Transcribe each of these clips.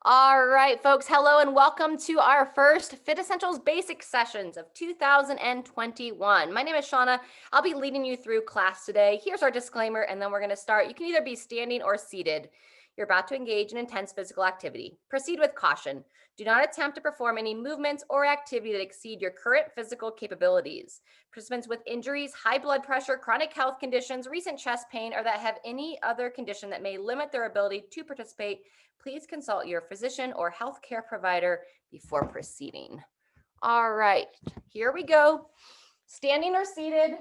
All right, folks, hello and welcome to our first Fit Essentials Basic Sessions of 2021. My name is Shauna. I'll be leading you through class today. Here's our disclaimer, and then we're going to start. You can either be standing or seated. You're about to engage in intense physical activity. Proceed with caution. Do not attempt to perform any movements or activity that exceed your current physical capabilities. Participants with injuries, high blood pressure, chronic health conditions, recent chest pain, or that have any other condition that may limit their ability to participate, please consult your physician or healthcare provider before proceeding. All right, here we go. Standing or seated.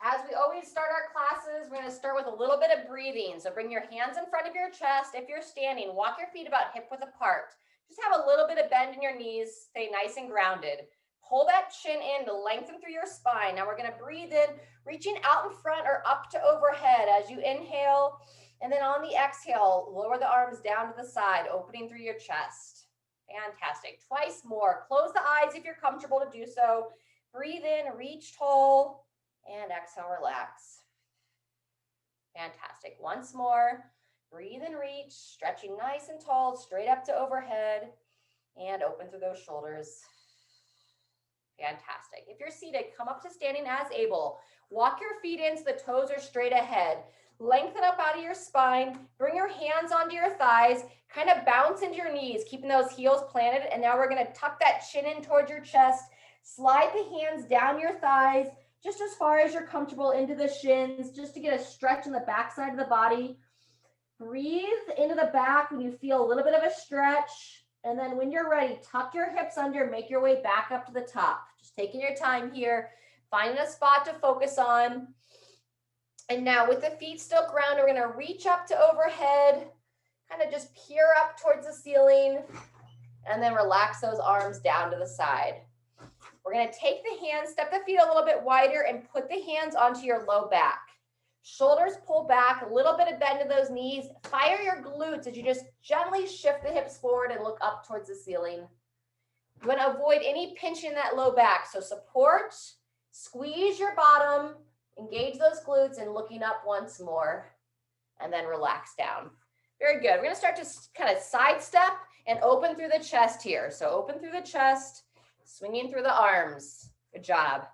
As we always start our classes, we're going to start with a little bit of breathing. So bring your hands in front of your chest. If you're standing, walk your feet about hip width apart. Just have a little bit of bend in your knees. Stay nice and grounded. Pull that chin in to lengthen through your spine. Now we're going to breathe in, reaching out in front or up to overhead as you inhale. And then on the exhale, lower the arms down to the side, opening through your chest. Fantastic. Twice more. Close the eyes if you're comfortable to do so. Breathe in, reach tall. And exhale, relax. Fantastic. Once more, breathe and reach, stretching nice and tall, straight up to overhead, and open through those shoulders. Fantastic. If you're seated, come up to standing as able. Walk your feet in so the toes are straight ahead. Lengthen up out of your spine. Bring your hands onto your thighs. Kind of bounce into your knees, keeping those heels planted. And now we're going to tuck that chin in towards your chest. Slide the hands down your thighs, just as far as you're comfortable into the shins, just to get a stretch in the back side of the body. Breathe into the back when you feel a little bit of a stretch. And then when you're ready, tuck your hips under, make your way back up to the top. Just taking your time here, finding a spot to focus on. And now with the feet still grounded, we're going to reach up to overhead, kind of just peer up towards the ceiling, and then relax those arms down to the side. We're going to take the hands, step the feet a little bit wider, and put the hands onto your low back. Shoulders pull back, a little bit of bend in those knees. Fire your glutes as you just gently shift the hips forward and look up towards the ceiling. You want to avoid any pinching in that low back. So support, squeeze your bottom, engage those glutes, and looking up once more, and then relax down. Very good. We're going to start to kind of sidestep and open through the chest here. So open through the chest. Swinging through the arms. Good job.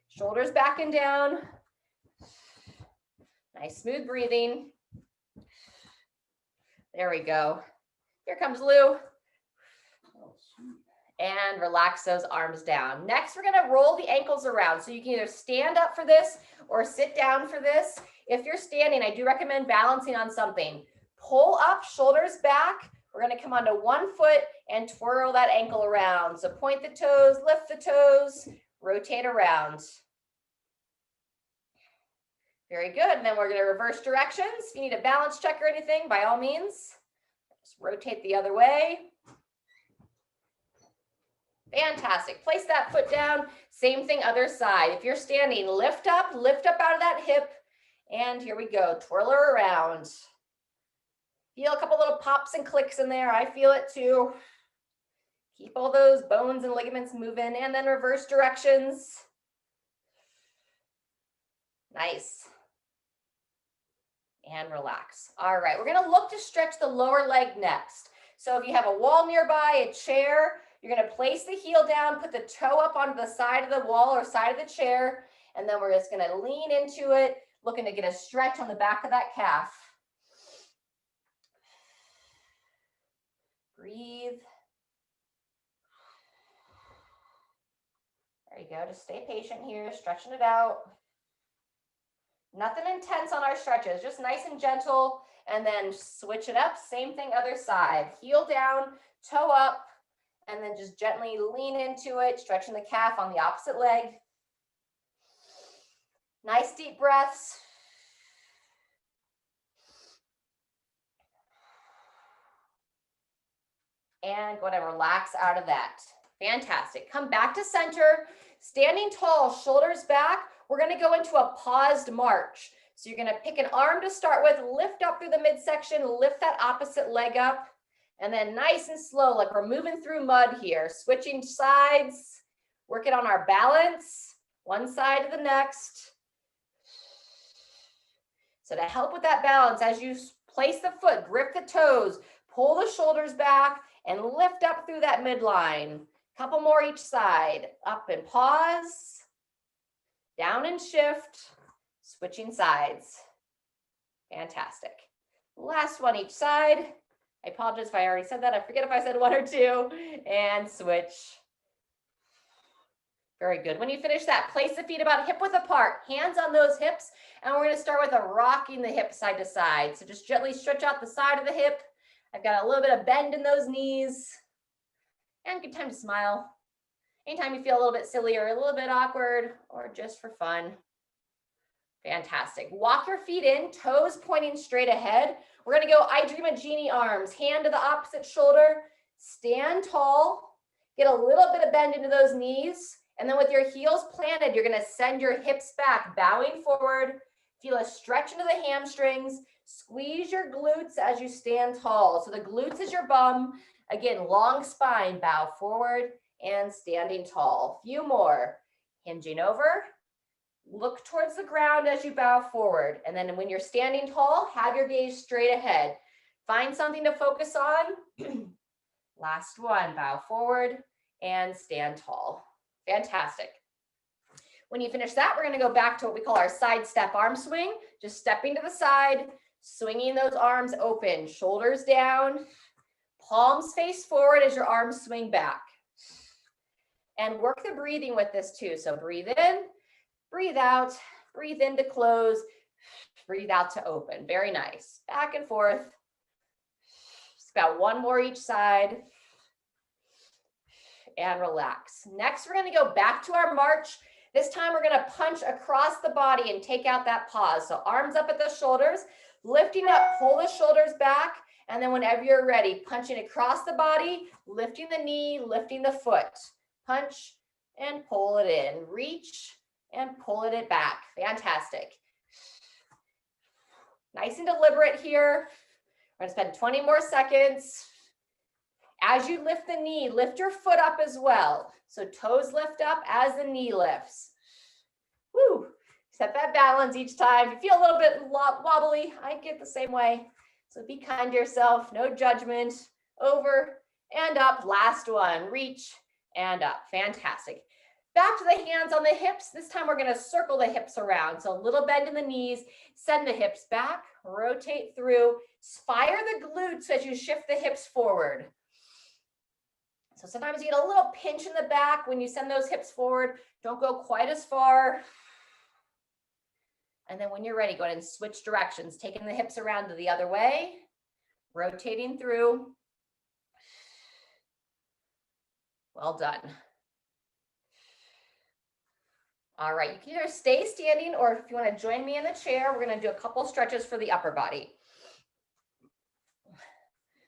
Shoulders back and down. Nice smooth breathing. There we go. Here comes Lou. And relax those arms down. Next, we're going to roll the ankles around. So you can either stand up for this or sit down for this. If you're standing, I do recommend balancing on something. Pull up, shoulders back. We're going to come onto one foot and twirl that ankle around. So point the toes, lift the toes, rotate around. Very good. And then we're going to reverse directions. If you need a balance check or anything, by all means, just rotate the other way. Fantastic. Place that foot down. Same thing, other side. If you're standing, lift up out of that hip. And here we go. Twirl her around. Feel a couple little pops and clicks in there. I feel it too. Keep all those bones and ligaments moving, and then reverse directions. Nice. And relax. All right, we're going to look to stretch the lower leg next. So if you have a wall nearby, a chair, you're going to place the heel down, put the toe up onto the side of the wall or side of the chair, and then we're just going to lean into it, looking to get a stretch on the back of that calf. Breathe. There you go. Just stay patient here, stretching it out. Nothing intense on our stretches, just nice and gentle, and then switch it up. Same thing, other side. Heel down, toe up, and then just gently lean into it, stretching the calf on the opposite leg. Nice deep breaths. And go ahead and relax out of that. Fantastic. Come back to center, standing tall, shoulders back. We're going to go into a paused march. So you're going to pick an arm to start with, lift up through the midsection, lift that opposite leg up, and then nice and slow, like we're moving through mud here, switching sides, working on our balance, one side to the next. So to help with that balance, as you place the foot, grip the toes, Pull the shoulders back and lift up through that midline. Couple more each side. Up and pause. Down and shift. Switching sides. Fantastic. Last one each side. I apologize if I already said that. I forget if I said one or two. And switch. Very good. When you finish that, place the feet about hip width apart, hands on those hips, and we're going to start with a rocking the hip side to side. So just gently stretch out the side of the hip. I've got a little bit of bend in those knees. And good time to smile. Anytime you feel a little bit silly or a little bit awkward or just for fun. Fantastic. Walk your feet in, toes pointing straight ahead. We're going to go I Dream a Genie arms, hand to the opposite shoulder, stand tall, get a little bit of bend into those knees. And then with your heels planted, you're going to send your hips back, bowing forward. Feel a stretch into the hamstrings. Squeeze your glutes as you stand tall. So the glutes is your bum. Again, long spine, bow forward and standing tall. Few more. Hinging over. Look towards the ground as you bow forward. And then when you're standing tall, have your gaze straight ahead. Find something to focus on. Last one, bow forward and stand tall. Fantastic. When you finish that, we're going to go back to what we call our side step arm swing. Just stepping to the side, swinging those arms open, shoulders down, palms face forward as your arms swing back. And work the breathing with this too. So breathe in, breathe out, breathe in to close, breathe out to open. Very nice. Back and forth. Just about one more each side. And relax. Next, we're going to go back to our march. This time we're going to punch across the body and take out that pause. So arms up at the shoulders, lifting up, pull the shoulders back. And then whenever you're ready, punching across the body, lifting the knee, lifting the foot. Punch and pull it in. Reach and pull it back. Fantastic. Nice and deliberate here. We're going to spend 20 more seconds. As you lift the knee, lift your foot up as well. So toes lift up as the knee lifts. Woo! Set that balance each time. If you feel a little bit wobbly, I get the same way. So be kind to yourself, no judgment. Over and up. Last one, reach and up. Fantastic. Back to the hands on the hips. This time we're going to circle the hips around. So a little bend in the knees, send the hips back, rotate through, fire the glutes as you shift the hips forward. So sometimes you get a little pinch in the back when you send those hips forward. Don't go quite as far. And then when you're ready, go ahead and switch directions, taking the hips around to the other way, rotating through. Well done. All right, you can either stay standing or if you want to join me in the chair, we're going to do a couple stretches for the upper body.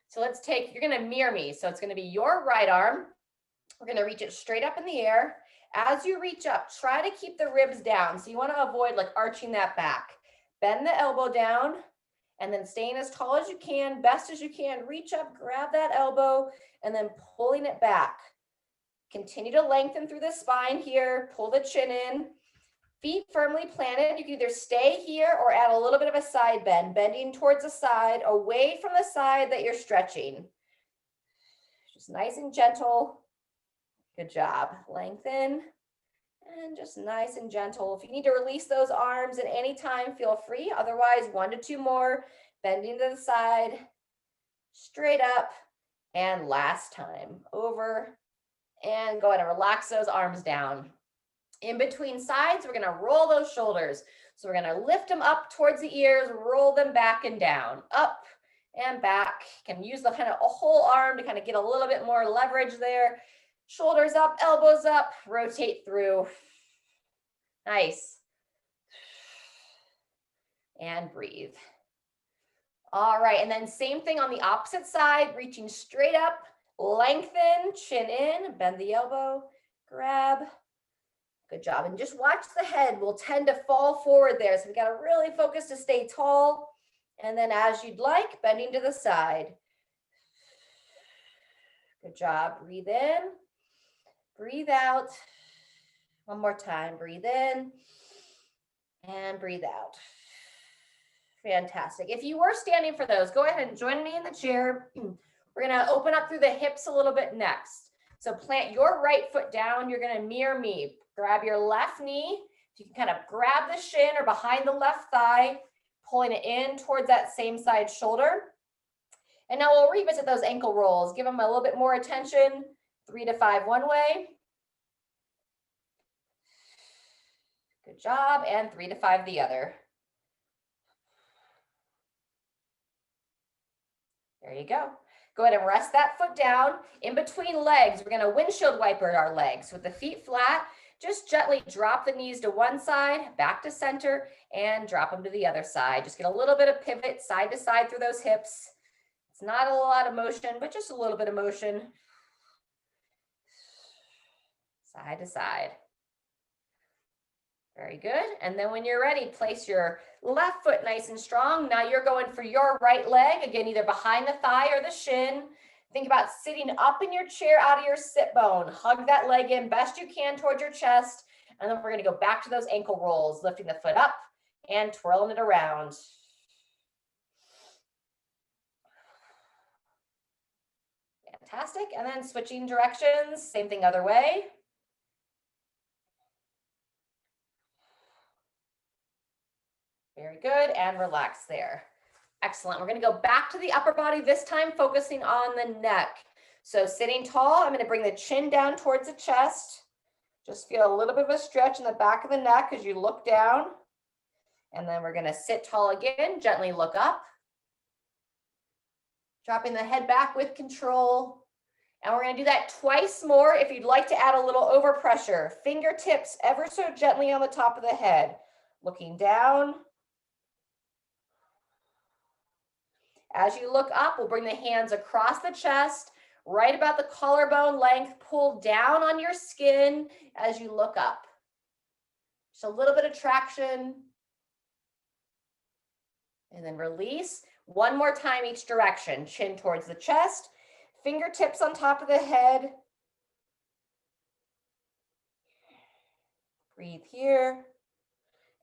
So let's take, you're going to mirror me. So it's going to be your right arm. We're going to reach it straight up in the air. As you reach up, try to keep the ribs down. So you want to avoid like arching that back. Bend the elbow down and then staying as tall as you can, best as you can. Reach up, grab that elbow and then pulling it back. Continue to lengthen through the spine here. Pull the chin in. Feet firmly planted. You can either stay here or add a little bit of a side bend, bending towards the side, away from the side that you're stretching. Just nice and gentle. Good job. Lengthen and just nice and gentle. If you need to release those arms at any time, feel free. Otherwise, 1 to 2 more. Bending to the side, straight up, and last time. Over and go ahead and relax those arms down. In between sides, we're going to roll those shoulders. So we're going to lift them up towards the ears, roll them back and down, up and back. You can use the kind of a whole arm to kind of get a little bit more leverage there. Shoulders up, elbows up, rotate through. Nice. And breathe. All right, and then same thing on the opposite side, reaching straight up, lengthen, chin in, bend the elbow, grab. Good job. And just watch the head. We'll tend to fall forward there. So we got to really focus to stay tall. And then as you'd like, bending to the side. Good job. Breathe in. Breathe out. One more time. Breathe in. And breathe out. Fantastic. If you were standing for those, go ahead and join me in the chair. We're going to open up through the hips a little bit next. So plant your right foot down. You're going to mirror me. Grab your left knee. If you can kind of grab the shin or behind the left thigh, pulling it in towards that same side shoulder. And now we'll revisit those ankle rolls. Give them a little bit more attention. 3 to 5 one way. Good job. And 3 to 5 the other. There you go. Go ahead and rest that foot down. In between legs, we're going to windshield wiper our legs with the feet flat. Just gently drop the knees to one side, back to center, and drop them to the other side. Just get a little bit of pivot side to side through those hips. It's not a lot of motion, but just a little bit of motion. Side to side. Very good. And then when you're ready, place your left foot nice and strong. Now you're going for your right leg, again, either behind the thigh or the shin. Think about sitting up in your chair out of your sit bone. Hug that leg in best you can towards your chest. And then we're going to go back to those ankle rolls, lifting the foot up and twirling it around. Fantastic. And then switching directions, same thing other way. Very good, and relax there. Excellent. We're going to go back to the upper body, this time focusing on the neck. So sitting tall, I'm going to bring the chin down towards the chest. Just feel a little bit of a stretch in the back of the neck as you look down. And then we're going to sit tall again, gently look up. Dropping the head back with control. And we're going to do that twice more if you'd like to add a little overpressure. Fingertips ever so gently on the top of the head. Looking down. As you look up, we'll bring the hands across the chest, right about the collarbone length, pull down on your skin as you look up. Just a little bit of traction. And then release. One more time each direction. Chin towards the chest, fingertips on top of the head. Breathe here.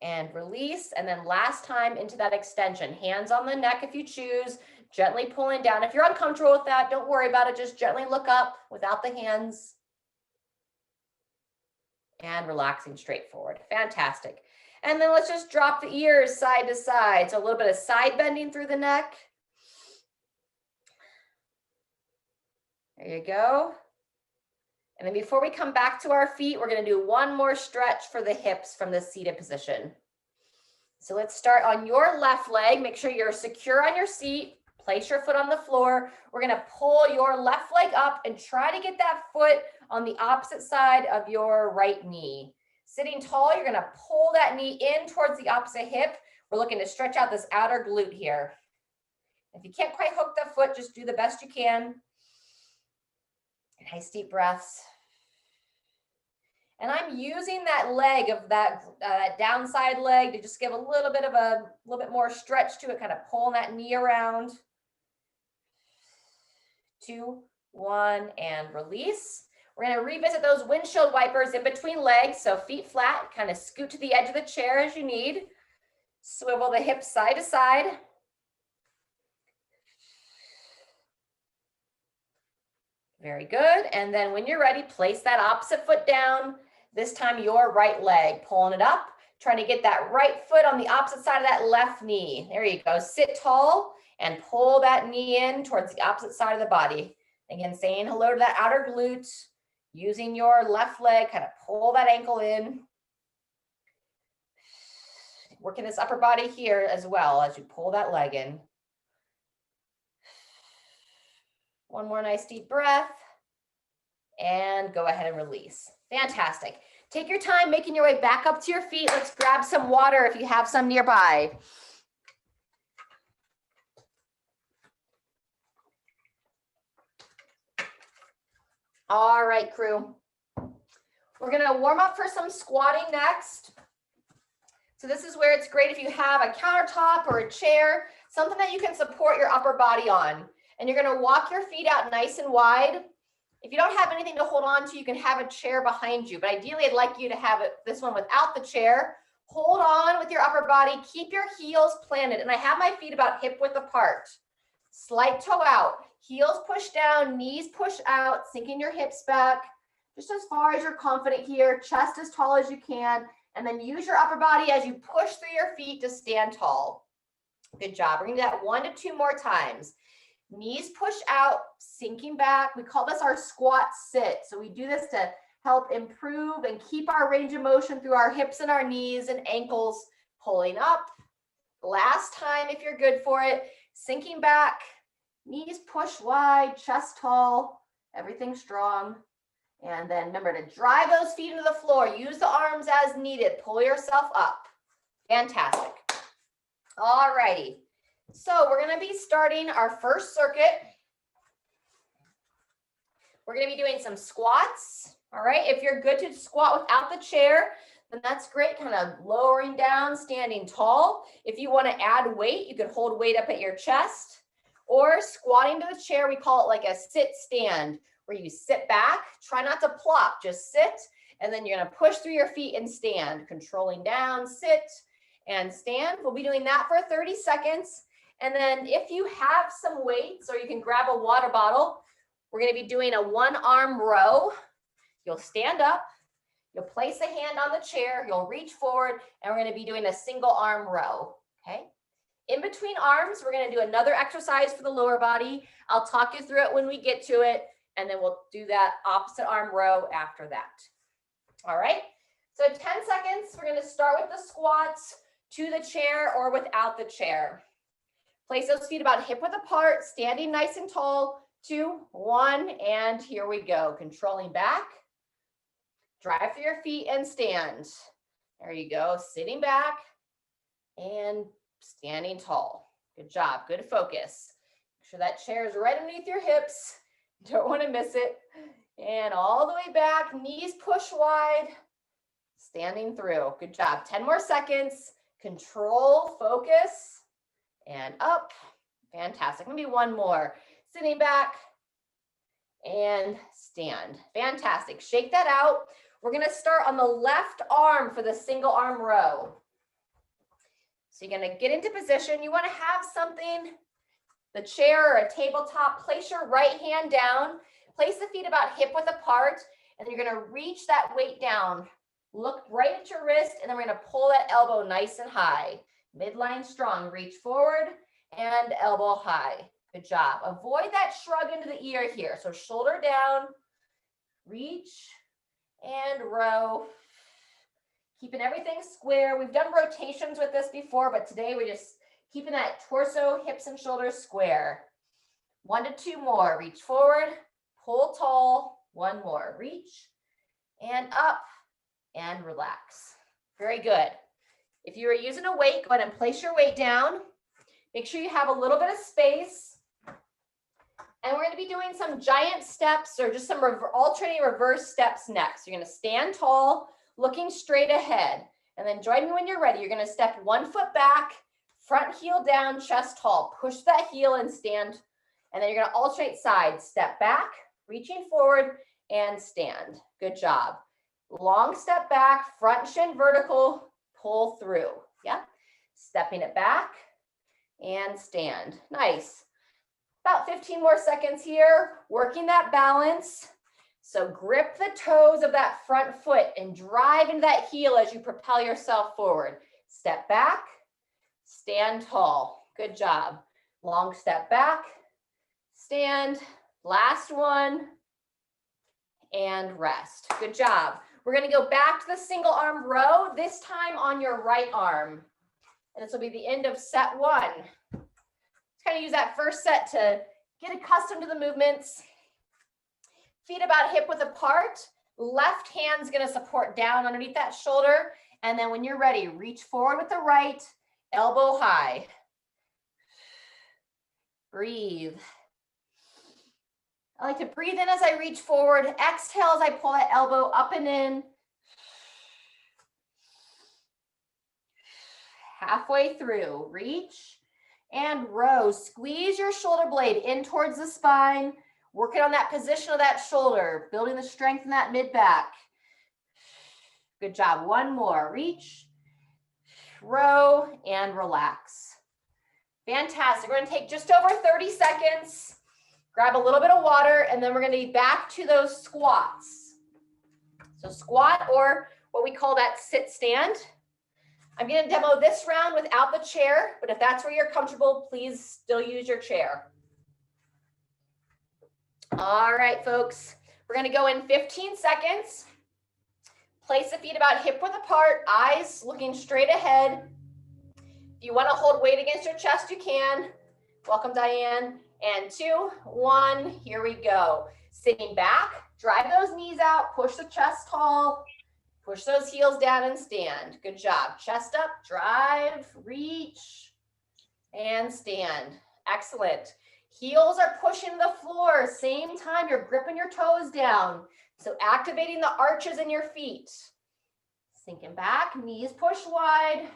And release, and then last time into that extension. Hands on the neck if you choose, gently pulling down. If you're uncomfortable with that, don't worry about it. Just gently look up without the hands. And relaxing straight forward. Fantastic. And then let's just drop the ears side to side. So a little bit of side bending through the neck. There you go. And then before we come back to our feet, we're going to do one more stretch for the hips from the seated position. So let's start on your left leg. Make sure you're secure on your seat. Place your foot on the floor. We're going to pull your left leg up and try to get that foot on the opposite side of your right knee. Sitting tall, you're going to pull that knee in towards the opposite hip. We're looking to stretch out this outer glute here. If you can't quite hook the foot, just do the best you can. Nice deep breaths. And I'm using that leg of that downside leg to just give a little bit more stretch to it, kind of pulling that knee around. 2, 1, and release. We're going to revisit those windshield wipers in between legs. So feet flat, kind of scoot to the edge of the chair as you need. Swivel the hips side to side. Very good. And then when you're ready, place that opposite foot down. This time your right leg, pulling it up, trying to get that right foot on the opposite side of that left knee. There you go. Sit tall and pull that knee in towards the opposite side of the body. Again, saying hello to that outer glute, using your left leg, kind of pull that ankle in. Working this upper body here as well as you pull that leg in. One more nice deep breath. And go ahead and release. Fantastic. Take your time making your way back up to your feet. Let's grab some water if you have some nearby. All right, crew. We're going to warm up for some squatting next. So this is where it's great if you have a countertop or a chair, something that you can support your upper body on. And you're going to walk your feet out nice and wide. If you don't have anything to hold on to, you can have a chair behind you. But ideally, I'd like you to have this one without the chair. Hold on with your upper body. Keep your heels planted. And I have my feet about hip width apart. Slight toe out. Heels push down, knees push out, sinking your hips back. Just as far as you're confident here. Chest as tall as you can. And then use your upper body as you push through your feet to stand tall. Good job. We're going to do that 1 to 2 more times. Knees push out, sinking back. We call this our squat sit. So we do this to help improve and keep our range of motion through our hips and our knees and ankles, pulling up. Last time, if you're good for it, sinking back, knees push wide, chest tall, everything strong. And then remember to drive those feet into the floor. Use the arms as needed. Pull yourself up. Fantastic. All righty. So we're going to be starting our first circuit. We're going to be doing some squats. All right. If you're good to squat without the chair, then that's great. Kind of lowering down, standing tall. If you want to add weight, you could hold weight up at your chest, or squatting to the chair. We call it like a sit stand, where you sit back, try not to plop, just sit. And then you're going to push through your feet and stand, controlling down, sit and stand. We'll be doing that for 30 seconds. And then if you have some weights, or you can grab a water bottle, we're going to be doing a 1-arm row. You'll stand up, you'll place a hand on the chair, you'll reach forward, and we're going to be doing a single arm row, okay? In between arms, we're going to do another exercise for the lower body. I'll talk you through it when we get to it, and then we'll do that opposite arm row after that. All right, so 10 seconds, we're going to start with the squats to the chair or without the chair. Place those feet about hip width apart, standing nice and tall. 2, 1, and here we go. Controlling back. Drive through your feet and stand. There you go. Sitting back and standing tall. Good job. Good focus. Make sure that chair is right underneath your hips. Don't want to miss it. And all the way back. Knees push wide. Standing through. Good job. 10 more seconds. Control, focus, and up. Fantastic. Maybe one more. Sitting back and stand. Fantastic. Shake that out. We're going to start on the left arm for the single arm row. So you're going to get into position. You want to have something, the chair or a tabletop. Place your right hand down. Place the feet about hip width apart. And then you're going to reach that weight down. Look right at your wrist. And then we're going to pull that elbow nice and high. Midline strong. Reach forward and elbow high. Good job. Avoid that shrug into the ear here. So shoulder down. Reach and row, keeping everything square. We've done rotations with this before, but today we're just keeping that torso, hips, and shoulders square. 1 to 2 more. Reach forward, pull tall. 1 more. Reach and up and relax. Very good. If you are using a weight, go ahead and place your weight down. Make sure you have a little bit of space. And we're going to be doing some giant steps, or just some alternating reverse steps next. You're going to stand tall, looking straight ahead. And then join me when you're ready. You're going to step 1 foot back, front heel down, chest tall. Push that heel and stand. And then you're going to alternate sides. Step back, reaching forward, and stand. Good job. Long step back, front shin vertical, pull through. Yeah. Stepping it back and stand. Nice. About 15 more seconds here, working that balance. So grip the toes of that front foot and drive into that heel as you propel yourself forward. Step back, stand tall. Good job. Long step back, stand, last one, and rest. Good job. We're going to go back to the single arm row, this time on your right arm. And this will be the end of set 1. Kind of use that first set to get accustomed to the movements. Feet about hip width apart. Left hand's going to support down underneath that shoulder. And then when you're ready, reach forward with the right, elbow high. Breathe. I like to breathe in as I reach forward. Exhale as I pull that elbow up and in. Halfway through. Reach and row. Squeeze your shoulder blade in towards the spine. Working on that position of that shoulder, building the strength in that mid back. Good job. 1 more. Reach row, and relax. Fantastic. We're going to take just over 30 seconds. Grab a little bit of water, and then we're going to be back to those squats. So squat, or what we call that sit stand. I'm going to demo this round without the chair, but if that's where you're comfortable, please still use your chair. All right, folks. We're going to go in 15 seconds. Place the feet about hip width apart, eyes looking straight ahead. If you want to hold weight against your chest, you can. Welcome, Diane. And 2, 1, here we go. Sitting back, drive those knees out, push the chest tall, push those heels down and stand. Good job. Chest up, drive, reach, and stand. Excellent. Heels are pushing the floor. Same time, you're gripping your toes down. So activating the arches in your feet. Sinking back, knees push wide.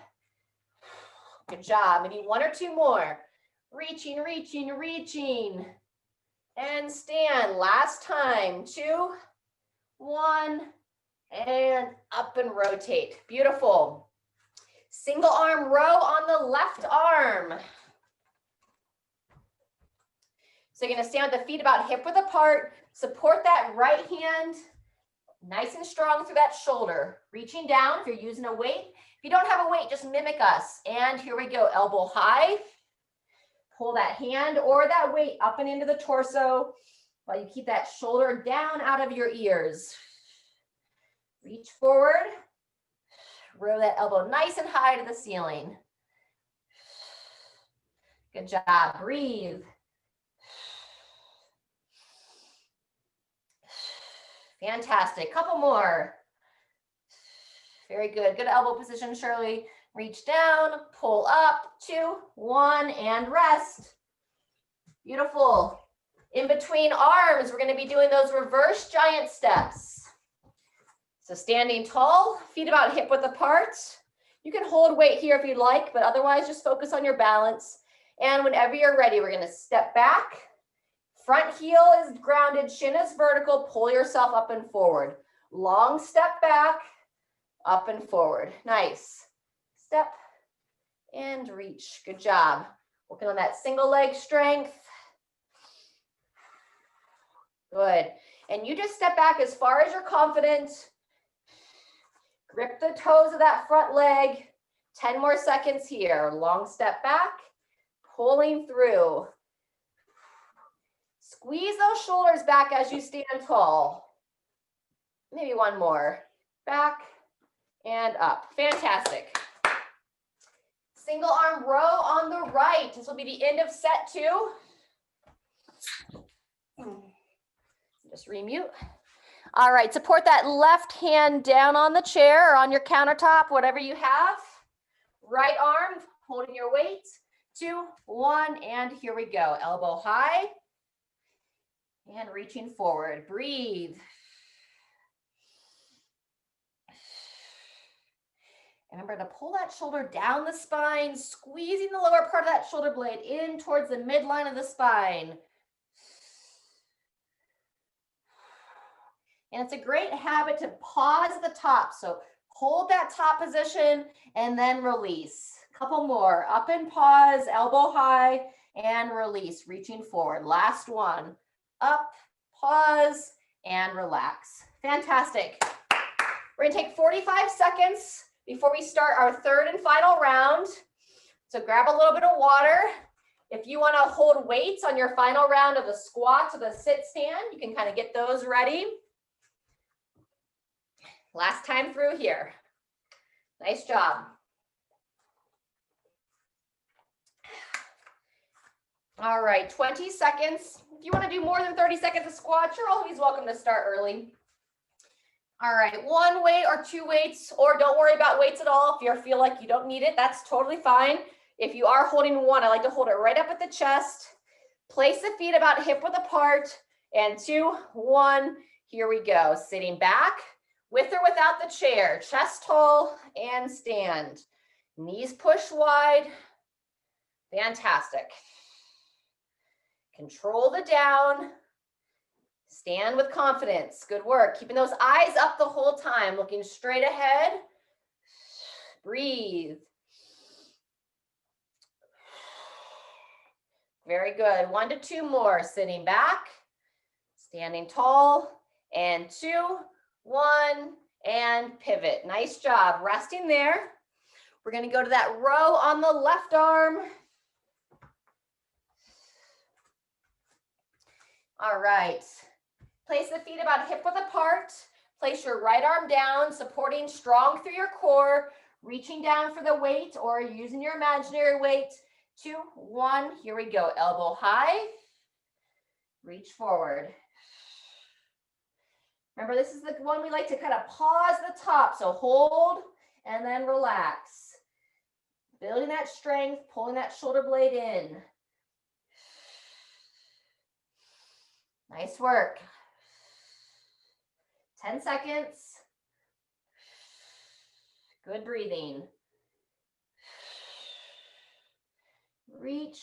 Good job. Maybe 1 or 2 more. Reaching, reaching, reaching. And stand. Last time. 2, 1, and up and rotate. Beautiful. Single arm row on the left arm. So you're going to stand with the feet about hip width apart. Support that right hand nice and strong through that shoulder. Reaching down if you're using a weight. If you don't have a weight, just mimic us. And here we go. Elbow high. Pull that hand or that weight up and into the torso while you keep that shoulder down out of your ears. Reach forward. Row that elbow nice and high to the ceiling. Good job. Breathe. Fantastic. Couple more. Very good. Good elbow position, Shirley. Reach down, pull up, 2, 1, and rest. Beautiful. In between arms, we're going to be doing those reverse giant steps. So standing tall, feet about hip width apart. You can hold weight here if you'd like, but otherwise just focus on your balance. And whenever you're ready, we're going to step back. Front heel is grounded, shin is vertical, pull yourself up and forward. Long step back, up and forward. Nice. Step and reach. Good job. Working on that single leg strength. Good. And you just step back as far as you're confident. Grip the toes of that front leg. 10 more seconds here. Long step back, pulling through. Squeeze those shoulders back as you stand tall. Maybe 1 more. Back and up. Fantastic. Single arm row on the right. This will be the end of set 2. Just remute. All right, support that left hand down on the chair or on your countertop, whatever you have. Right arm holding your weight. 2, 1, and here we go. Elbow high. And reaching forward. Breathe. Remember to pull that shoulder down the spine, squeezing the lower part of that shoulder blade in towards the midline of the spine. And it's a great habit to pause at the top. So hold that top position and then release. Couple more. Up and pause, elbow high, and release, reaching forward. Last one. Up, pause, and relax. Fantastic. We're going to take 45 seconds before we start our third and final round. So grab a little bit of water. If you want to hold weights on your final round of the squats or the sit stand, you can kind of get those ready. Last time through here. Nice job. All right, 20 seconds. If you want to do more than 30 seconds of squats, you're always welcome to start early. All right, 1 weight or 2 weights, or don't worry about weights at all. If you feel like you don't need it, that's totally fine. If you are holding 1, I like to hold it right up at the chest. Place the feet about hip width apart, and 2, 1, here we go. Sitting back, with or without the chair, chest tall, and stand. Knees push wide. Fantastic. Control the down. Stand with confidence. Good work. Keeping those eyes up the whole time, looking straight ahead. Breathe. Very good. 1 to 2 more. Sitting back, standing tall, and 2, 1, and pivot. Nice job. Resting there. We're going to go to that row on the left arm. All right. Place the feet about hip width apart. Place your right arm down, supporting strong through your core, reaching down for the weight or using your imaginary weight. 2, 1, here we go. Elbow high, reach forward. Remember, this is the one we like to kind of pause at the top. So hold and then relax. Building that strength, pulling that shoulder blade in. Nice work. 10 seconds. Good breathing. Reach,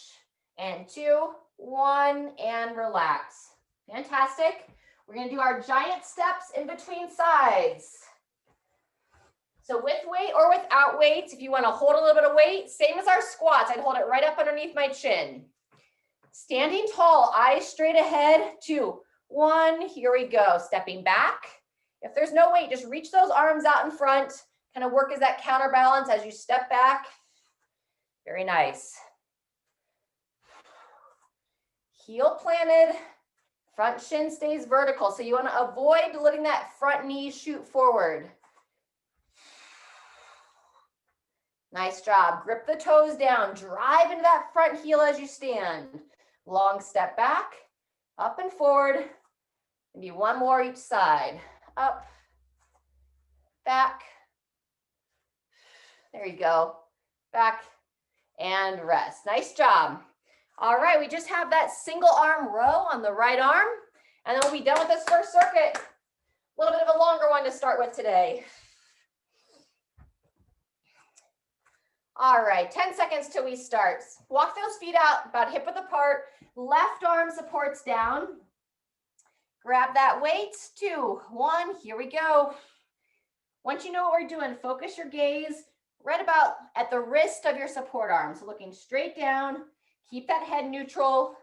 and 2, 1, and relax. Fantastic. We're going to do our giant steps in between sides. So with weight or without weight, if you want to hold a little bit of weight, same as our squats, I'd hold it right up underneath my chin. Standing tall, eyes straight ahead. 2, 1, here we go. Stepping back. If there's no weight, just reach those arms out in front. Kind of work as that counterbalance as you step back. Very nice. Heel planted, front shin stays vertical. So you want to avoid letting that front knee shoot forward. Nice job. Grip the toes down. Drive into that front heel as you stand. Long step back, up and forward. Maybe 1 more each side. Up, back. There you go. Back and rest. Nice job. All right, we just have that single arm row on the right arm, and then we'll be done with this first circuit. A little bit of a longer one to start with today. All right, 10 seconds till we start. Walk those feet out about hip width apart. Left arm supports down. Grab that weight. 2, 1, here we go. Once you know what we're doing, focus your gaze right about at the wrist of your support arm. So looking straight down. Keep that head neutral.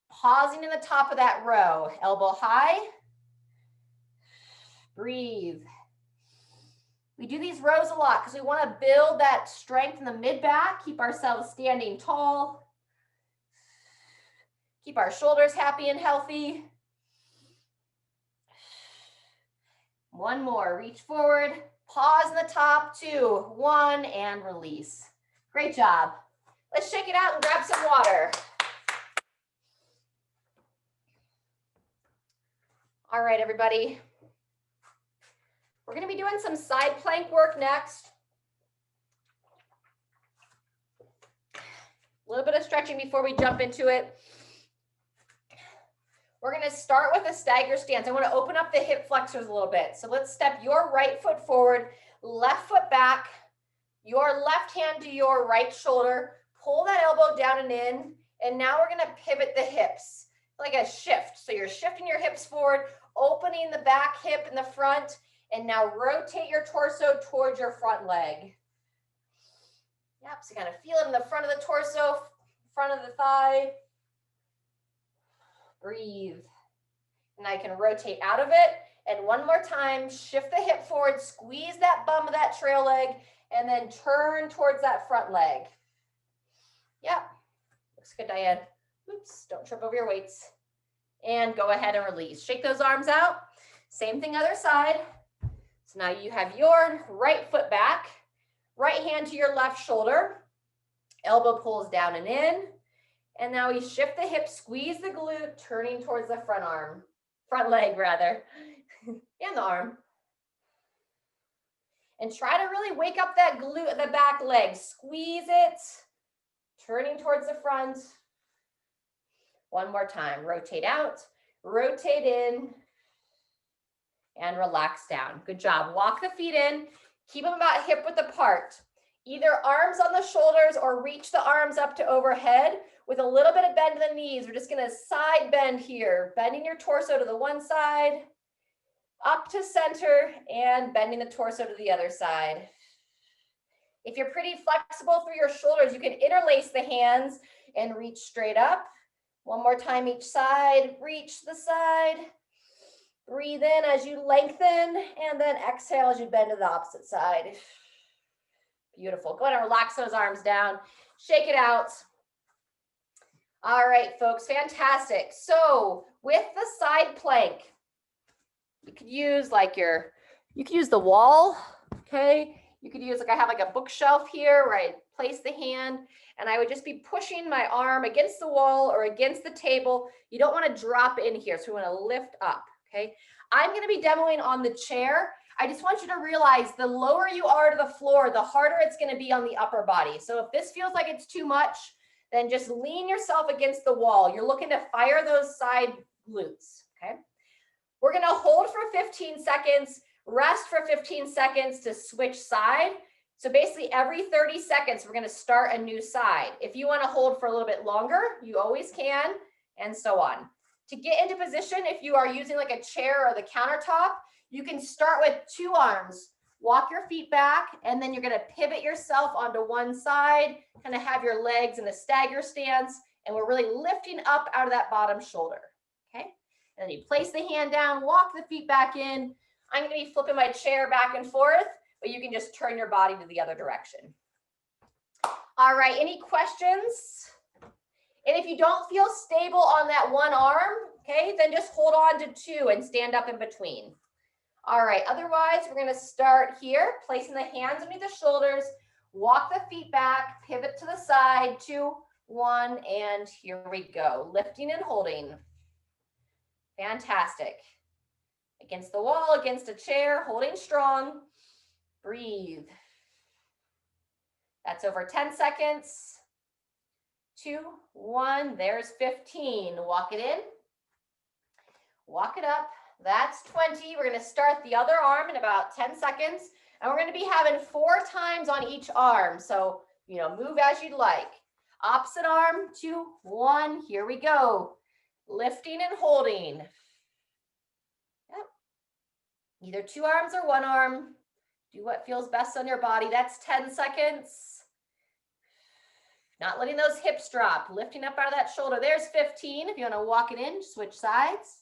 Pausing in the top of that row. Elbow high. Breathe. We do these rows a lot because we want to build that strength in the mid-back, keep ourselves standing tall, keep our shoulders happy and healthy. 1 more, reach forward, pause in the top, 2, 1, and release. Great job. Let's shake it out and grab some water. All right, everybody. We're going to be doing some side plank work next. A little bit of stretching before we jump into it. We're going to start with a stagger stance. I want to open up the hip flexors a little bit. So let's step your right foot forward, left foot back, your left hand to your right shoulder. Pull that elbow down and in. And now we're going to pivot the hips like a shift. So you're shifting your hips forward, opening the back hip in the front. And now rotate your torso towards your front leg. Yep, so kind of feel it in the front of the torso, front of the thigh. Breathe. And I can rotate out of it. And 1 more time, shift the hip forward, squeeze that bum of that trail leg, and then turn towards that front leg. Yep, looks good, Diane. Oops, don't trip over your weights. And go ahead and release. Shake those arms out. Same thing other side. So now you have your right foot back, right hand to your left shoulder, elbow pulls down and in, and now we shift the hip, squeeze the glute, turning towards the front leg rather, and the arm. And try to really wake up that glute at the back leg, squeeze it, turning towards the front. 1 more time, rotate out, rotate in, and relax down. Good job. Walk the feet in. Keep them about hip width apart. Either arms on the shoulders or reach the arms up to overhead with a little bit of bend in the knees. We're just going to side bend here, bending your torso to the one side, up to center, and bending the torso to the other side. If you're pretty flexible through your shoulders, you can interlace the hands. and reach straight up. One more time each side, reach the side. Breathe in as you lengthen, and then exhale as you bend to the opposite side. Beautiful. Go ahead and relax those arms down. Shake it out. All right, folks, fantastic. So with the side plank, you could use you could use the wall, okay? You could use, I have a bookshelf here where I place the hand, and I would just be pushing my arm against the wall or against the table. You don't want to drop in here, so we want to lift up, okay? I'm going to be demoing on the chair. I just want you to realize the lower you are to the floor, the harder it's going to be on the upper body. So if this feels like it's too much, then just lean yourself against the wall. You're looking to fire those side glutes, okay? We're going to hold for 15 seconds, rest for 15 seconds to switch side. So basically every 30 seconds, we're going to start a new side. If you want to hold for a little bit longer, you always can, and so on. To get into position, if you are using a chair or the countertop, you can start with 2 arms. Walk your feet back, and then you're going to pivot yourself onto one side, kind of have your legs in a stagger stance, and we're really lifting up out of that bottom shoulder, okay? And then you place the hand down, walk the feet back in. I'm going to be flipping my chair back and forth, but you can just turn your body to the other direction. All right, any questions? And if you don't feel stable on that one arm, okay, then just hold on to 2 and stand up in between. All right, otherwise, we're going to start here, placing the hands underneath the shoulders, walk the feet back, pivot to the side, 2, 1, and here we go. Lifting and holding. Fantastic. Against the wall, against a chair, holding strong. Breathe. That's over 10 seconds. 2, 1, there's 15. Walk it in. Walk it up. That's 20. We're going to start the other arm in about 10 seconds. And we're going to be having 4 times on each arm. So, move as you'd like. Opposite arm, 2, 1. Here we go. Lifting and holding. Yep. Either 2 arms or 1 arm. Do what feels best on your body. That's 10 seconds. Not letting those hips drop. Lifting up out of that shoulder. There's 15. If you want to walk it in, switch sides.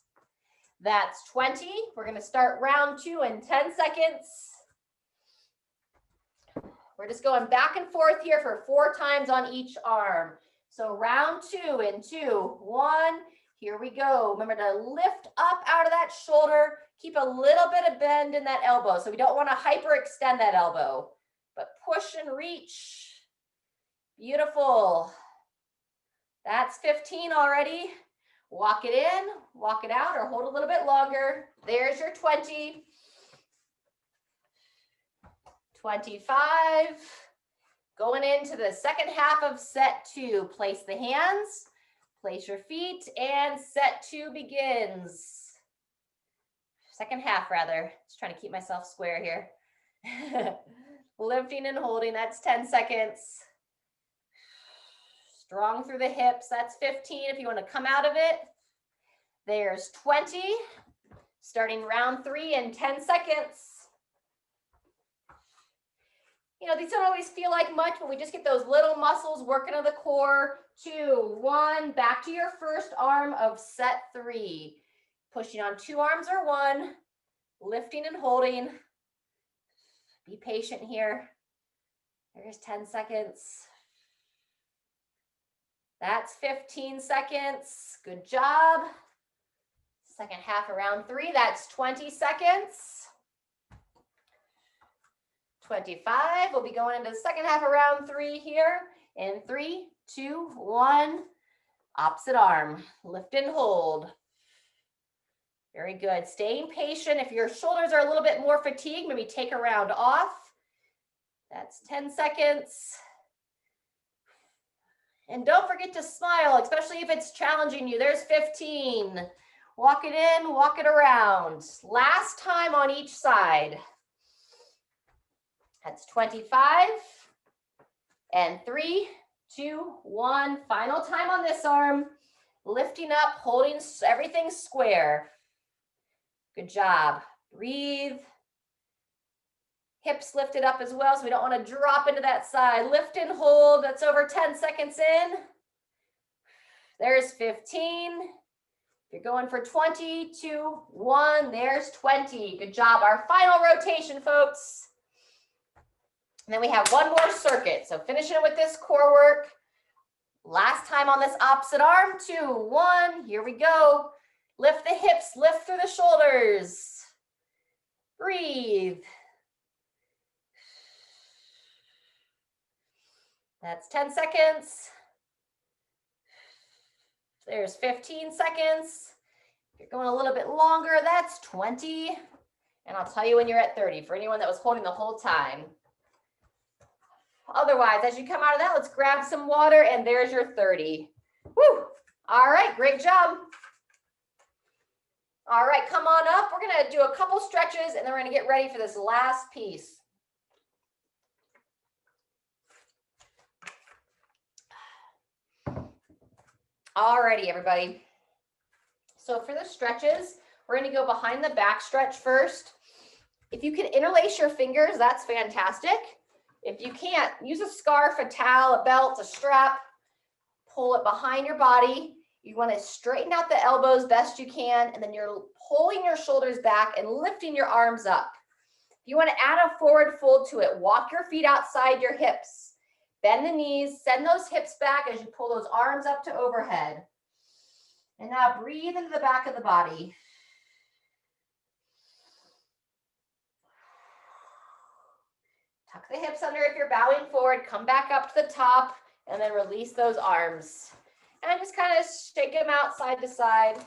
That's 20. We're going to start round 2 in 10 seconds. We're just going back and forth here for 4 times on each arm. So round 2 in 2, 1. Here we go. Remember to lift up out of that shoulder. Keep a little bit of bend in that elbow. So we don't want to hyperextend that elbow, but push and reach. Beautiful. That's 15 already. Walk it in, walk it out, or hold a little bit longer. There's your 20. 25. Going into the second half of set 2. Place the hands, place your feet, and set 2 begins. Second half, rather. Just trying to keep myself square here. Lifting and holding, that's 10 seconds. Strong through the hips, that's 15 if you want to come out of it. There's 20. Starting round 3 in 10 seconds. These don't always feel like much, but we just get those little muscles working on the core. 2, 1, back to your first arm of set 3. Pushing on 2 arms or 1, lifting and holding. Be patient here. There's 10 seconds. That's 15 seconds. Good job. Second half of round 3, that's 20 seconds. 25. We'll be going into the second half of round 3 here. In 3, 2, 1. Opposite arm. Lift and hold. Very good. Staying patient. If your shoulders are a little bit more fatigued, maybe take a round off. That's 10 seconds. And don't forget to smile, especially if it's challenging you. There's 15. Walk it in, walk it around. Last time on each side. That's 25. And 3, 2, 1. Final time on this arm. Lifting up, holding everything square. Good job. Breathe. Hips lifted up as well, so we don't want to drop into that side. Lift and hold. That's over 10 seconds in. There's 15. You're going for 20, 2, 1. There's 20. Good job. Our final rotation, folks. And then we have one more circuit. So finishing with this core work. Last time on this opposite arm. 2, 1. Here we go. Lift the hips, lift through the shoulders. Breathe. That's 10 seconds. There's 15 seconds. If you're going a little bit longer, that's 20. And I'll tell you when you're at 30 for anyone that was holding the whole time. Otherwise, as you come out of that, let's grab some water, and there's your 30. Woo! All right, great job. All right, come on up. We're going to do a couple stretches, and then we're going to get ready for this last piece. All righty, everybody. So for the stretches, we're going to go behind the back stretch first. If you can interlace your fingers, that's fantastic. If you can't, use a scarf, a towel, a belt, a strap. Pull it behind your body. You want to straighten out the elbows best you can, and then you're pulling your shoulders back and lifting your arms up. If you want to add a forward fold to it, walk your feet outside your hips. Bend the knees, send those hips back as you pull those arms up to overhead. And now breathe into the back of the body. Tuck the hips under if you're bowing forward. Come back up to the top and then release those arms. And just kind of shake them out side to side.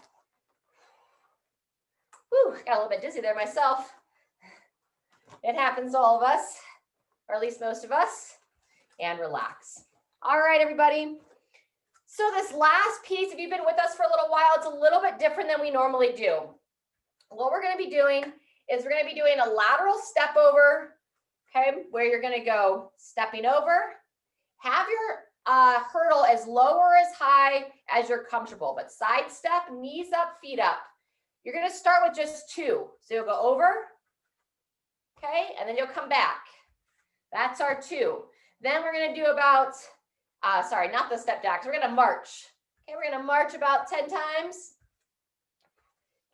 Whew, got a little bit dizzy there myself. It happens to all of us, or at least most of us. And relax. All right, everybody. So this last piece, if you've been with us for a little while, it's a little bit different than we normally do. What we're going to be doing is we're going to be doing a lateral step over. Okay, where you're going to go stepping over. Have your hurdle as low or as high as you're comfortable, but side step, knees up, feet up. You're going to start with just 2. So you'll go over, okay, and then you'll come back. That's our 2. Then we're going to do about, sorry, not the step jacks. We're going to march. Okay, we're going to march about 10 times.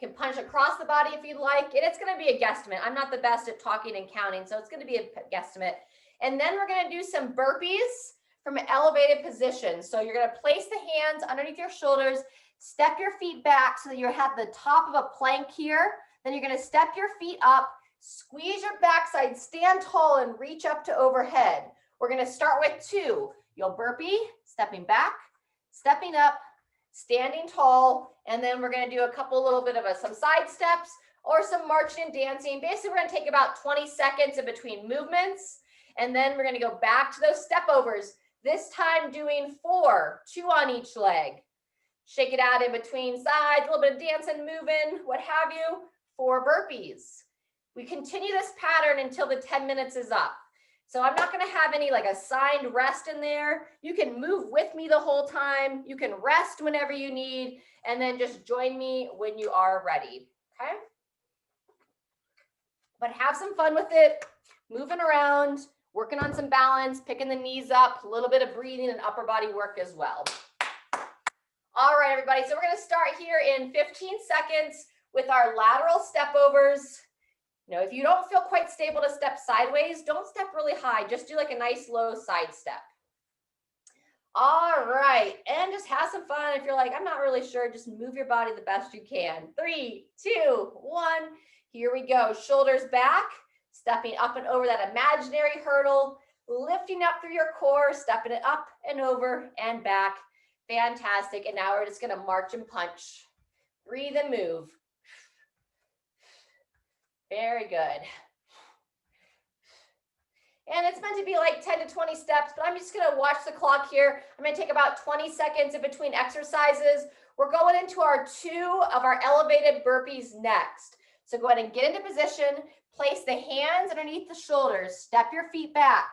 You can punch across the body if you'd like. And it's going to be a guesstimate. I'm not the best at talking and counting, so it's going to be a guesstimate. And then we're going to do some burpees from an elevated position. So you're going to place the hands underneath your shoulders, step your feet back so that you have the top of a plank here. Then you're going to step your feet up, squeeze your backside, stand tall, and reach up to overhead. We're going to start with 2. You'll burpee, stepping back, stepping up, standing tall, and then we're going to do a couple little bit of some side steps or some marching and dancing. Basically, we're going to take about 20 seconds in between movements, and then we're going to go back to those step overs, this time doing 4, 2 on each leg. Shake it out in between sides, a little bit of dancing, moving, what have you, 4 burpees. We continue this pattern until the 10 minutes is up. So I'm not going to have any assigned rest in there. You can move with me the whole time. You can rest whenever you need, and then just join me when you are ready, okay? But have some fun with it, moving around, working on some balance, picking the knees up, a little bit of breathing and upper body work as well. All right, everybody, so we're going to start here in 15 seconds with our lateral step overs. Now, if you don't feel quite stable to step sideways, don't step really high. Just do a nice low side step. All right, and just have some fun. If you're like, I'm not really sure, just move your body the best you can. 3, 2, 1. Here we go. Shoulders back, stepping up and over that imaginary hurdle, lifting up through your core, stepping it up and over and back. Fantastic. And now we're just going to march and punch. Breathe and move. Very good. And it's meant to be 10 to 20 steps, but I'm just going to watch the clock here. I'm going to take about 20 seconds in between exercises. We're going into our 2 of our elevated burpees next. So go ahead and get into position. Place the hands underneath the shoulders. Step your feet back.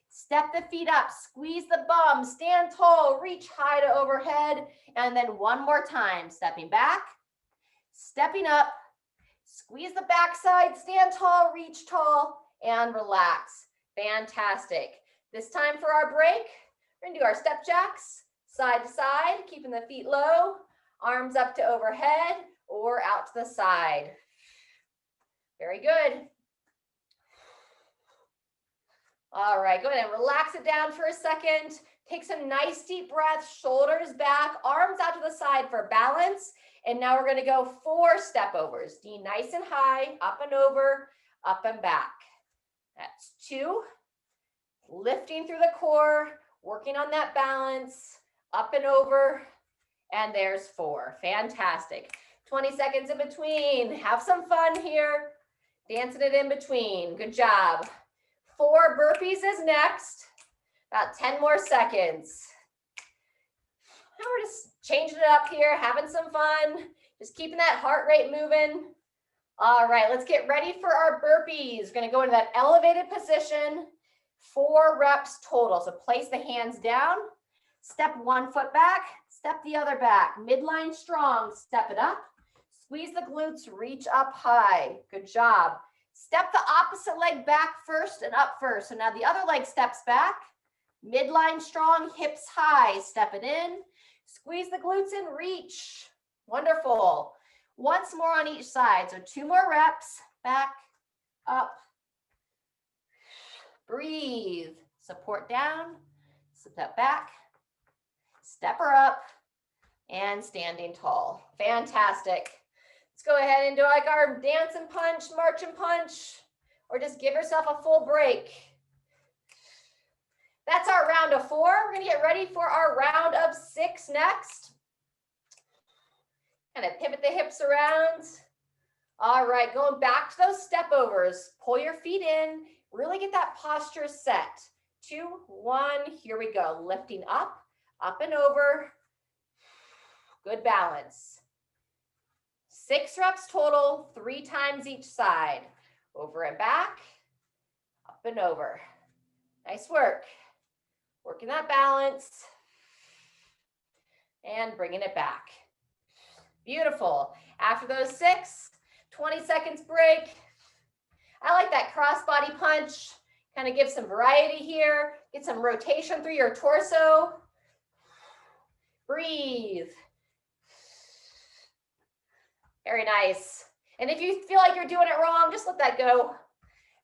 Step the feet up. Squeeze the bum. Stand tall. Reach high to overhead. And then one more time. Stepping back. Stepping up. Squeeze the backside, stand tall, reach tall, and relax. Fantastic. This time for our break, we're going to do our step jacks, Side to side, keeping the feet low, arms up to overhead or out to the side. Very good. All right, go ahead and relax it down for a second. Take some nice deep breaths, shoulders back, arms out to the side for balance. And now we're gonna go 4 step overs. Knee nice and high, up and over, up and back. That's 2. Lifting through the core, working on that balance, up and over, and there's 4. Fantastic. 20 seconds in between. Have some fun here. Dancing it in between. Good job. 4 burpees is next. About 10 more seconds. Now we're just changing it up here, having some fun, just keeping that heart rate moving. All right, let's get ready for our burpees. We're gonna go into that elevated position, 4 reps total. So place the hands down, step 1 foot back, step the other back, midline strong, step it up, squeeze the glutes, reach up high. Good job. Step the opposite leg back first and up first. So now the other leg steps back, midline strong, hips high, step it in, squeeze the glutes in, reach. Wonderful. Once more on each side. So 2 more reps, back, up, breathe, support down, step back, step her up, and standing tall. Fantastic. Let's go ahead and do like our dance and punch, march and punch, or just give yourself a full break. That's our round of 4. We're gonna get ready for our round of 6 next. Kind of pivot the hips around. All right, going back to those step overs. Pull your feet in, really get that posture set. 2, 1, here we go. Lifting up and over. Good balance. 6 reps total, 3 times each side. Over and back, up and over. Nice work. Working that balance and bringing it back. Beautiful. After those 6, 20 seconds break. I like that cross-body punch. Kind of give some variety here. Get some rotation through your torso. Breathe. Very nice. And if you feel like you're doing it wrong, just let that go.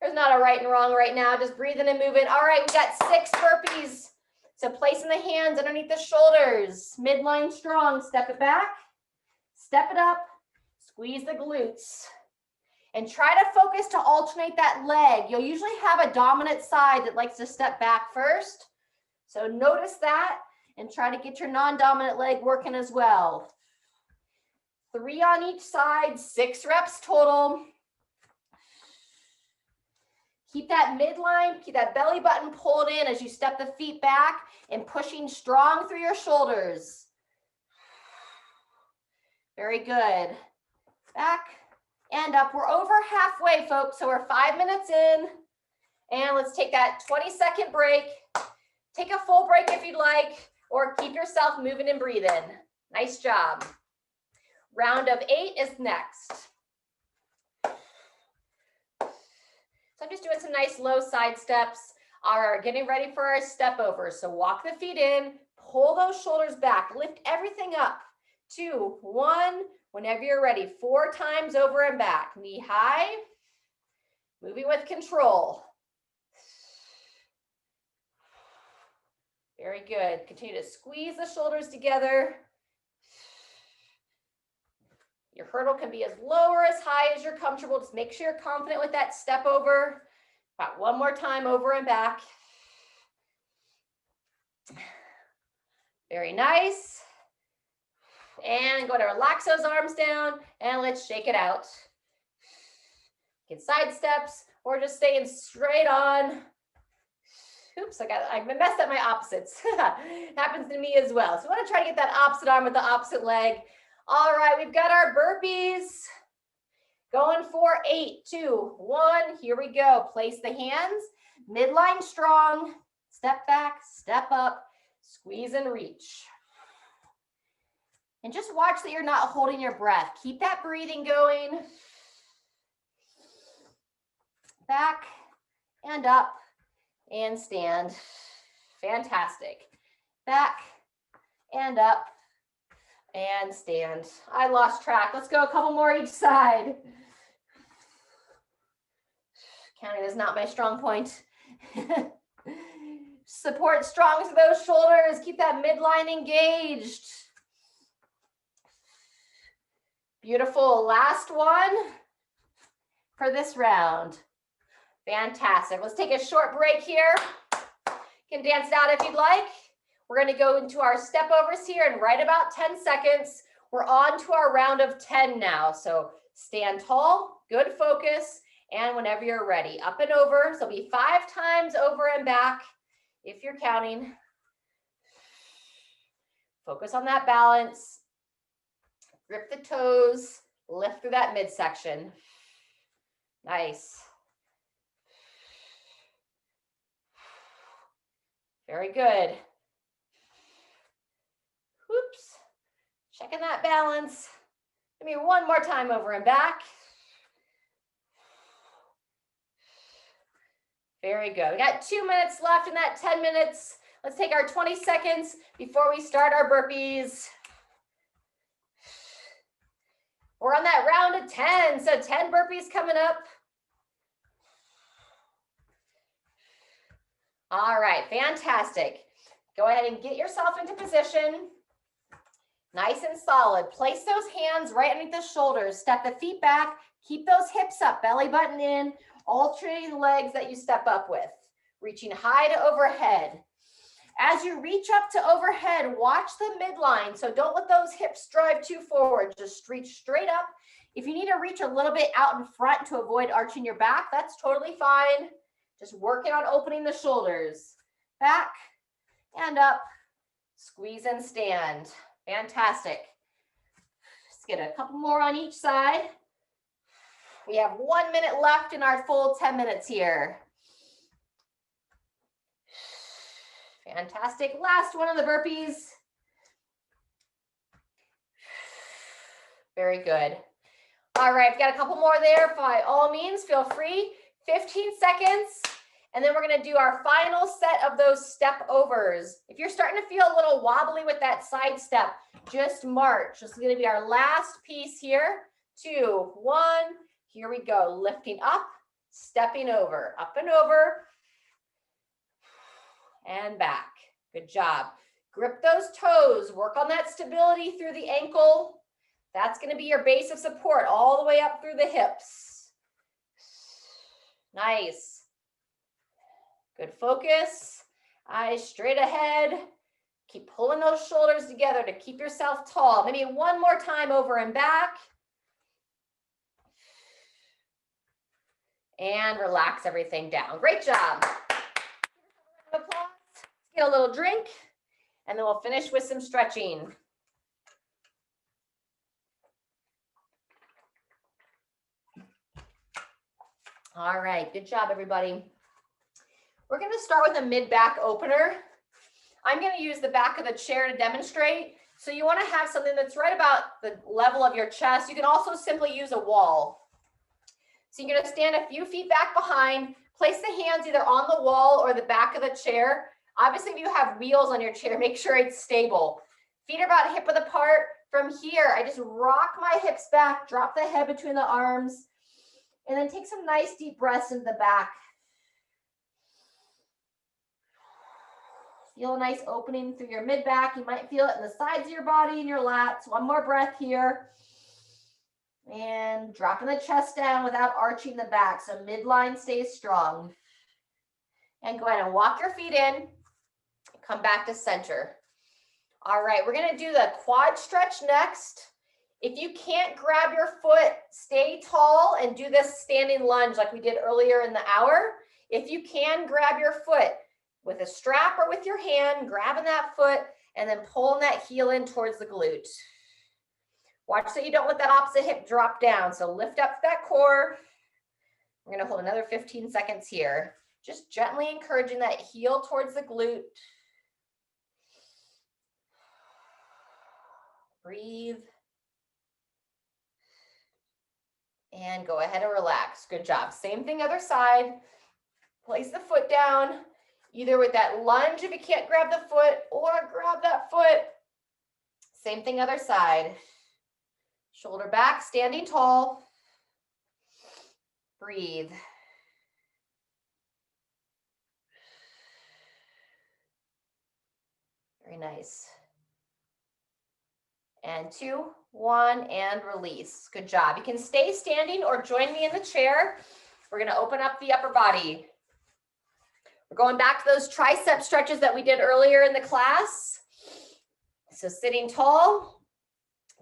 There's not a right and wrong right now. Just breathing and moving. All right, we got 6 burpees. So placing the hands underneath the shoulders. Midline strong. Step it back. Step it up. Squeeze the glutes. And try to focus to alternate that leg. You'll usually have a dominant side that likes to step back first. So notice that and try to get your non-dominant leg working as well. 3 on each side, 6 reps total. Keep that midline, keep that belly button pulled in as you step the feet back and pushing strong through your shoulders. Very good. Back and up. We're over halfway, folks, so we're 5 minutes in. And let's take that 20-second break. Take a full break if you'd like, or keep yourself moving and breathing. Nice job. Round of 8 is next. So I'm just doing some nice low side steps. All right, getting ready for our step over. So walk the feet in, pull those shoulders back, lift everything up. 2, 1, whenever you're ready. 4 times over and back. Knee high, moving with control. Very good. Continue to squeeze the shoulders together. Your hurdle can be as low or as high as you're comfortable. Just make sure you're confident with that step over. About 1 more time over and back. Very nice. And go to relax those arms down and let's shake it out. Get side steps or just staying straight on. Oops, I messed up my opposites. Happens to me as well. So we want to try to get that opposite arm with the opposite leg. All right, we've got our burpees. Going for 8, 2, 1. Here we go. Place the hands, midline strong. Step back, step up, squeeze and reach. And just watch that you're not holding your breath. Keep that breathing going. Back and up and stand. Fantastic. Back and up, and stand. I lost track. Let's go a couple more each side. Counting is not my strong point. Support strong through those shoulders. Keep that midline engaged. Beautiful. Last one for this round. Fantastic. Let's take a short break here. You can dance it out if you'd like. We're going to go into our step overs here in right about 10 seconds. We're on to our round of 10 now. So stand tall, good focus, and whenever you're ready, up and over. So it'll be 5 times over and back if you're counting. Focus on that balance. Grip the toes, lift through that midsection. Nice. Very good. Whoops. Checking that balance. Give me one more time over and back. Very good. We got 2 minutes left in that 10 minutes. Let's take our 20 seconds before we start our burpees. We're on that round of 10, so 10 burpees coming up. All right, fantastic. Go ahead and get yourself into position. Nice and solid. Place those hands right underneath the shoulders. Step the feet back. Keep those hips up, belly button in, alternating the legs that you step up with. Reaching high to overhead. As you reach up to overhead, watch the midline. So don't let those hips drive too forward. Just reach straight up. If you need to reach a little bit out in front to avoid arching your back, that's totally fine. Just working on opening the shoulders. Back and up. Squeeze and stand. Fantastic. Let's get a couple more on each side. We have 1 minute left in our full 10 minutes here. Fantastic. Last one of the burpees. Very good. All right, we've got a couple more there. By all means, feel free. 15 seconds. And then we're going to do our final set of those step overs. If you're starting to feel a little wobbly with that side step, just march. This is going to be our last piece here. 2, 1. Here we go. Lifting up, stepping over, up and over, and back. Good job. Grip those toes. Work on that stability through the ankle. That's going to be your base of support all the way up through the hips. Nice. Good focus. Eyes straight ahead. Keep pulling those shoulders together to keep yourself tall. Maybe one more time over and back. And relax everything down. Great job. Applause. Let's get a little drink, and then we'll finish with some stretching. All right, good job, everybody. We're going to start with a mid-back opener. I'm going to use the back of the chair to demonstrate. So you want to have something that's right about the level of your chest. You can also simply use a wall. So you're going to stand a few feet back behind, place the hands either on the wall or the back of the chair. Obviously, if you have wheels on your chair, make sure it's stable. Feet are about hip width apart. From here, I just rock my hips back, drop the head between the arms, and then take some nice deep breaths into the back. Feel a nice opening through your mid-back. You might feel it in the sides of your body and your lats. One more breath here. And dropping the chest down without arching the back. So midline stays strong. And go ahead and walk your feet in. Come back to center. All right, we're going to do the quad stretch next. If you can't grab your foot, stay tall and do this standing lunge like we did earlier in the hour. If you can, grab your foot with a strap or with your hand, grabbing that foot and then pulling that heel in towards the glute. Watch that you don't let that opposite hip drop down. So lift up that core. We're going to hold another 15 seconds here. Just gently encouraging that heel towards the glute. Breathe. And go ahead and relax. Good job. Same thing other side. Place the foot down, either with that lunge if you can't grab the foot, or grab that foot Same thing, other side. Shoulder back, standing tall. Breathe. Very nice. And 2, 1, and release. Good job. You can stay standing or join me in the chair. We're going to open up the upper body. We're going back to those tricep stretches that we did earlier in the class. So sitting tall,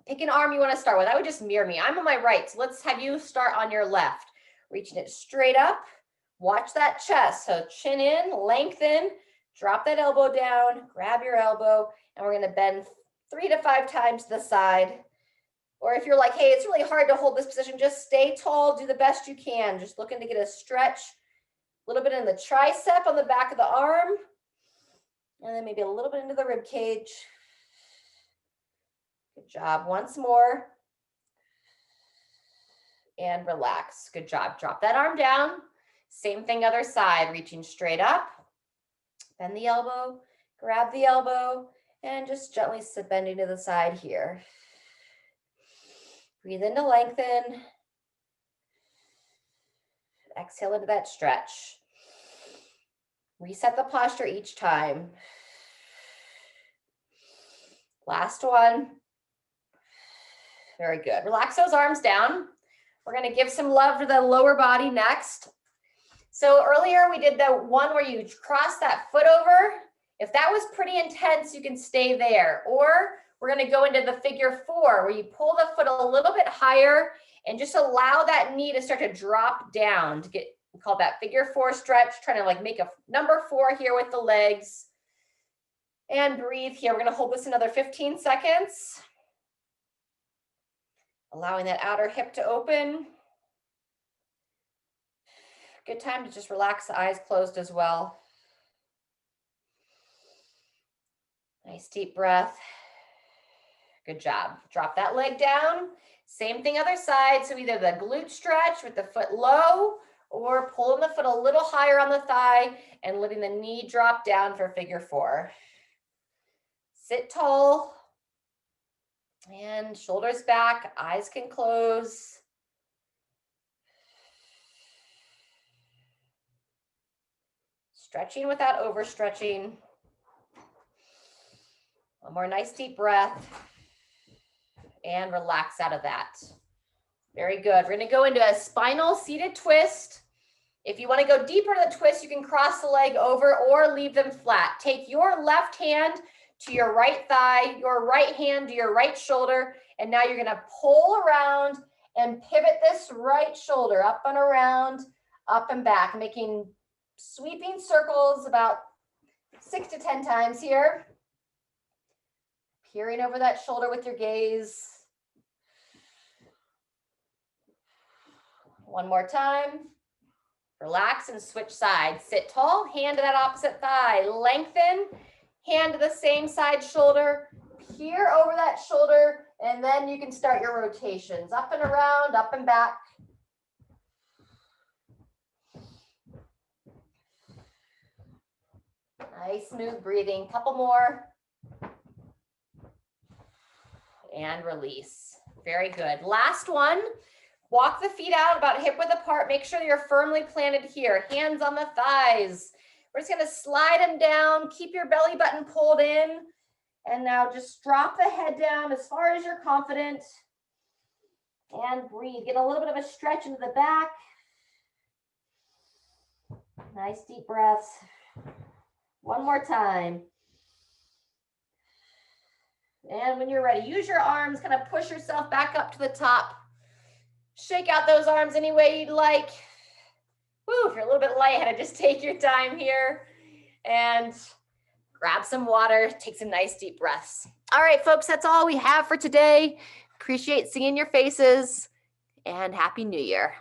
pick an arm you want to start with. I would just mirror me. I'm on my right, so let's have you start on your left. Reaching it straight up. Watch that chest. So chin in, lengthen, drop that elbow down, grab your elbow, and we're going to bend 3 to 5 times to the side. Or if you're like, hey, it's really hard to hold this position, just stay tall, do the best you can. Just looking to get a stretch, a little bit in the tricep on the back of the arm, and then maybe a little bit into the rib cage. Good job. Once more. And relax. Good job. Drop that arm down. Same thing, other side, reaching straight up. Bend the elbow, grab the elbow, and just gently bending to the side here. Breathe in to lengthen. Exhale into that stretch. Reset the posture each time. Last one. Very good. Relax those arms down. We're going to give some love to the lower body next. So earlier we did the one where you cross that foot over. If that was pretty intense, you can stay there. Or we're going to go into the figure 4 where you pull the foot a little bit higher and just allow that knee to start to drop down to get, we call that figure 4 stretch, trying to like make a number 4 here with the legs. And breathe here. We're going to hold this another 15 seconds. Allowing that outer hip to open. Good time to just relax the eyes closed as well. Nice deep breath. Good job. Drop that leg down. Same thing other side. So either the glute stretch with the foot low or pulling the foot a little higher on the thigh and letting the knee drop down for figure 4. Sit tall. And shoulders back, eyes can close. Stretching without overstretching. One more nice deep breath. And relax out of that. Very good. We're going to go into a spinal seated twist. If you want to go deeper in the twist, you can cross the leg over or leave them flat. Take your left hand to your right thigh, your right hand to your right shoulder, and now you're going to pull around and pivot this right shoulder up and around, up and back, making sweeping circles about 6 to 10 times here. Peering over that shoulder with your gaze. One more time. Relax and switch sides. Sit tall, hand to that opposite thigh. Lengthen. Hand to the same side shoulder, peer over that shoulder, and then you can start your rotations. Up and around, up and back. Nice, smooth breathing. Couple more. And release. Very good. Last one. Walk the feet out about hip width apart. Make sure you're firmly planted here. Hands on the thighs. We're just going to slide them down. Keep your belly button pulled in. And now just drop the head down as far as you're confident. And breathe. Get a little bit of a stretch into the back. Nice deep breaths. One more time. And when you're ready, use your arms, kind of push yourself back up to the top. Shake out those arms any way you'd like. Woo, if you're a little bit lightheaded, just take your time here and grab some water, take some nice deep breaths. All right, folks, that's all we have for today. Appreciate seeing your faces and Happy New Year.